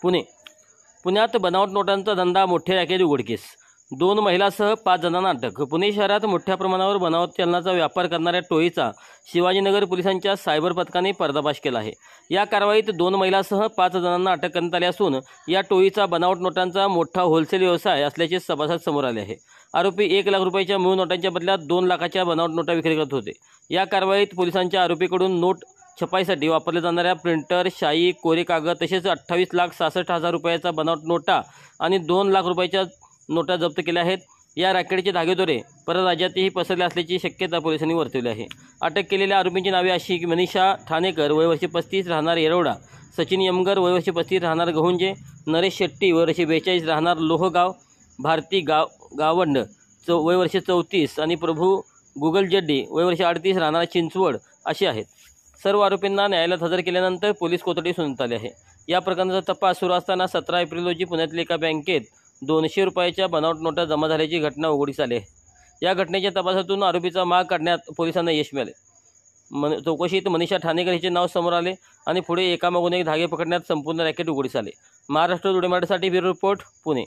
पुण्यात बनावट नोटांचा धंदा मोठ्या रॅकेट उघडकीस। 2 महिलांसह 5 जणांना अटक। पुणे शहरात मोठ्या प्रमाणावर बनावट चलनाचा व्यापार करणाऱ्या टोळीचा शिवाजीनगर पोलिसांच्या सायबर पथकाने पर्दाफाश केला आहे। या कारवाईत 2 महिलांसह 5 जणांना अटक करण्यात आली असून या टोळीचा बनावट नोटांचा मोठा होलसेल व्यवसाय असल्याचे सभासद समोर आले आहे। आरोपी 1 लाख रुपयाच्या मूळ नोटांच्या बदल्यात 2 लाखाच्या बनावट नोटा विक्री करत होते। या कारवाईत पोलिसांच्या आरोपीकडून नोट छपाईसाठी वापरल्या जाणाऱ्या प्रिंटर, शाई, कोरे कागद तसेच 28,66,000 रुपयाचा बनावट नोटा आणि 2 लाख रुपयाच्या नोटा जप्त केल्या आहेत। या रॅकेटचे धागेदोरे परराज्यातही पसरले असल्याची शक्यता पोलिसांनी वर्तवली आहे। अटक केलेल्या आरोपींची नावे अशी की मनीषा ठाणेकर वय वर्ष 35 राहणार येरवडा, सचिन यमगर वय वर्ष 35 राहणार गहुंजे, नरेश शेट्टी वय वर्ष 42 राहणार लोहगाव, भारती गावंड वय वर्ष 34 आणि प्रभू गुगल जड्डी वय वर्ष 38 राहणार चिंचवड असे आहेत। सर्व आरोपींना न्यायालयात हजर केल्यानंतर पोलीस कोठडी सुनावण्यात आली आहे। या प्रकरणाचा तपास सुरू असताना 17 एप्रिल रोजी पुण्यातील एका बँकेत 200 रुपयाच्या बनावट नोटा जमा झाल्याची घटना उघडकीस आली आहे। या घटनेच्या तपासातून आरोपीचा माग काढण्यात पोलिसांना यश मिळाले। चौकशीत मनीषा ठाणेकर हिचे नाव समोर आले आणि पुढे एकामागून एक धागे पकडण्यात संपूर्ण रॅकेट उघडकीस आले। महाराष्ट्र टुडे मराठीसाठी ब्युरो रिपोर्ट, पुणे।